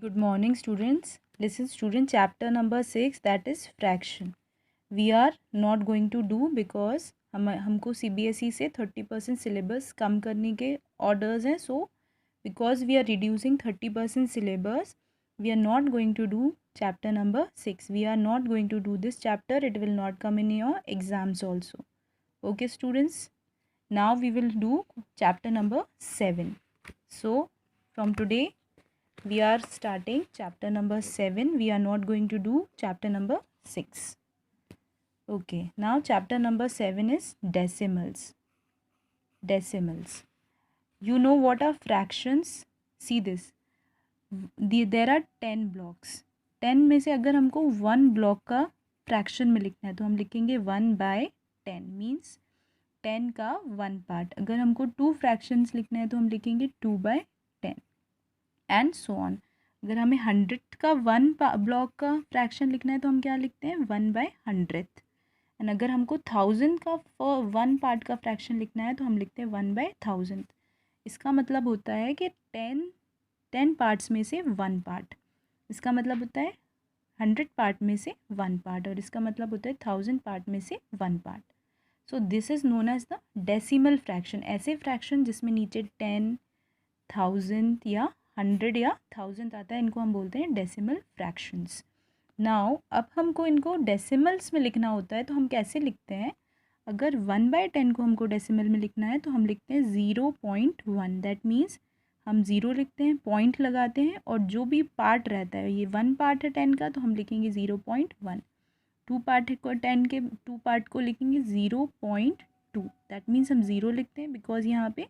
Good morning, students. Listen, student, chapter number 6, that is fraction. We are not going to do because हमको CBSE से 30% syllabus कम करने के orders हैं. So because we are reducing 30% syllabus, we are not going to do chapter number 6. We are not going to do this chapter. It will not come in your exams also. Okay, students. Now we will do chapter number 7. So from today we are starting chapter number 7. We are not going to do chapter number 6. Okay, now chapter number 7 is decimals. You know what are fractions? See this. There are 10 blocks. 10 में से अगर हमको 1 block का fraction में लिखना है तो हम लिखेंगे 1/10 मीन्स 10 का 1 पार्ट. अगर हमको 2 फ्रैक्शंस लिखना है तो हम लिखेंगे 2/10 एंड सो ऑन. अगर हमें 100 का 1 ब्लॉक का फ्रैक्शन लिखना है तो हम क्या लिखते हैं 1/100. एंड अगर हमको 1000 का 1 पार्ट का फ्रैक्शन लिखना है तो हम लिखते हैं 1/1000. इसका मतलब होता है कि 10 पार्ट्स में से 1 पार्ट. इसका मतलब होता है 100 पार्ट में से 1 पार्ट और इसका मतलब होता है 1000 पार्ट में से 1 part. So this is known as the decimal fraction. ऐसे फ्रैक्शन जिसमें नीचे 10, 1000 या 100 या 1000 आता है, इनको हम बोलते हैं डेसिमल फ्रैक्शंस. नाउ अब हमको इनको डेसिमल्स में लिखना होता है तो हम कैसे लिखते हैं. अगर 1/10 को हमको डेसिमल में लिखना है तो हम लिखते हैं 0.1. दैट मीन्स हम 0 लिखते हैं, पॉइंट लगाते हैं और जो भी पार्ट रहता है, ये 1 पार्ट है 10 का तो हम लिखेंगे 0.1. 2 पार्ट है 10 के, 2 पार्ट को लिखेंगे 0.2. दैट मीन्स हम 0 लिखते हैं बिकॉज यहाँ पे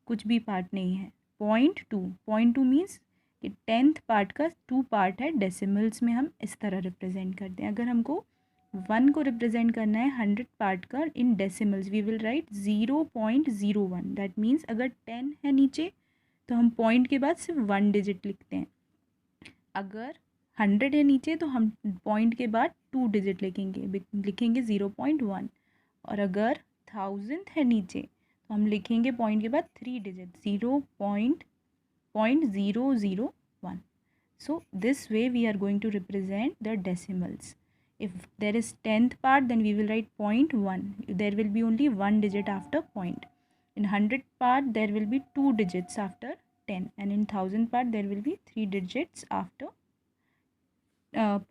कुछ भी पार्ट नहीं है. 0.2 मीन्स कि 10th पार्ट का 2 पार्ट है. डेसिमल्स में हम इस तरह रिप्रेजेंट करते हैं. अगर हमको 1 को रिप्रेजेंट करना है 100 पार्ट का in decimals, we will write 0.01. That means अगर 10 है नीचे तो हम पॉइंट के बाद सिर्फ 1 डिजिट लिखते हैं. अगर 100 है नीचे तो हम पॉइंट के बाद 2 डिजिट लिखेंगे 0.1. और अगर 1000 है नीचे तो हम लिखेंगे पॉइंट के बाद 3 digit 0.001. So this way we are going to represent the decimals. If there is 10th part, then we will write 0.1. There will be only 1 digit after point. In 100 part, there will be 2 digits after 10. And in 1000 part, there will be 3 digits after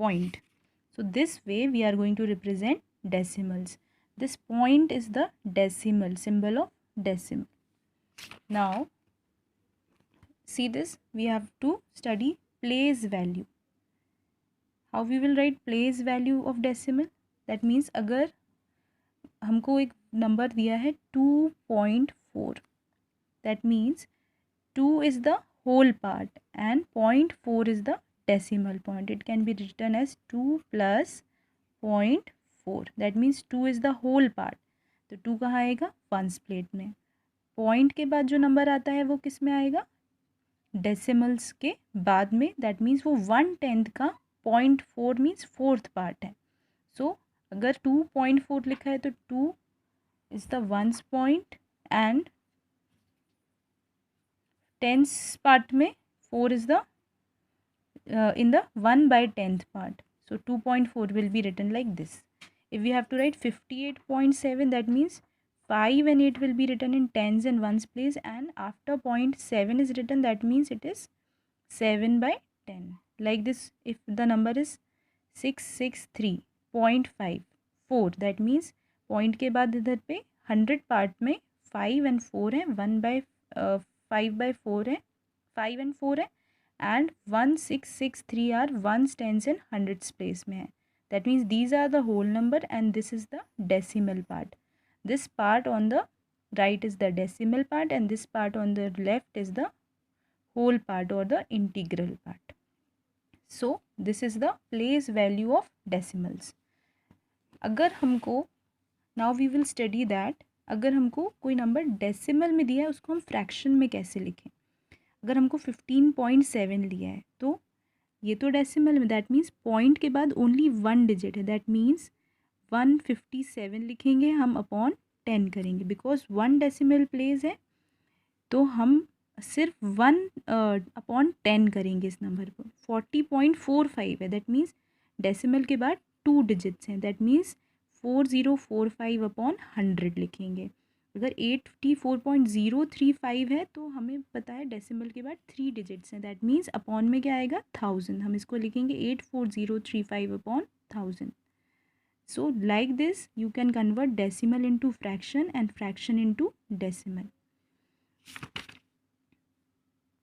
point. So this way we are going to represent decimals. This point is the decimal, symbol of decimal. Now see this, we have to study place value. How we will write place value of decimal? That means अगर हमको एक number दिया है 2.4, that means 2 is the whole part and 0.4 is the decimal point. It can be written as 2 plus 0.4. that means 2 is the whole part. तो 2 कहाँ आएगा ones place में. Point के बाद जो नंबर आता है वो किस में आएगा डेसिमल्स के बाद में. दैट मीन्स वो 1/10 का 0.4 मीन्स 4th पार्ट है. सो अगर 2.4 लिखा है तो 2 is the ones point and 10th part में 4 is the in the 1/10th part. So 2.4 will be written like this. If we have to write 58.7, that means 5 and 8 will be written in tens and ones place, and after 0.7 is written, that means it is 7/10. Like this, if the number is 663.54, that means point के बाद इधर पे 100 part में 5 and 4 है, 5/4 है, 5 and 4 है and 1663 are ones, tens and hundreds place में है. That means these are the whole number and this is the decimal part. This part on the right is the decimal part and this part on the left is the whole part or the integral part. So this is the place value of decimals. अगर हमको now we will study that अगर हमको कोई number decimal में दिया है उसको हम फ्रैक्शन में कैसे लिखें. अगर हमको 15.7 लिया है तो ये तो डेसिमल में, दैट मीन्स पॉइंट के बाद ओनली 1 डिजिट है. दैट मीन्स 157 लिखेंगे हम अपॉन 10 करेंगे बिकॉज 1 डेसिमल प्लेस है तो हम सिर्फ 1/10 करेंगे इस नंबर को। 40.45 है, दैट मीन्स डेसिमल के बाद 2 डिजिट्स हैं, दैट मीन्स 4045/100 लिखेंगे। अगर 84.035 है तो हमें पता है डेसिमल के बाद 3 डिजिट्स हैं, दैट मीन्स अपॉन में क्या आएगा 1000, हम इसको लिखेंगे 84035/1000। So like this you can convert decimal into fraction and fraction into decimal.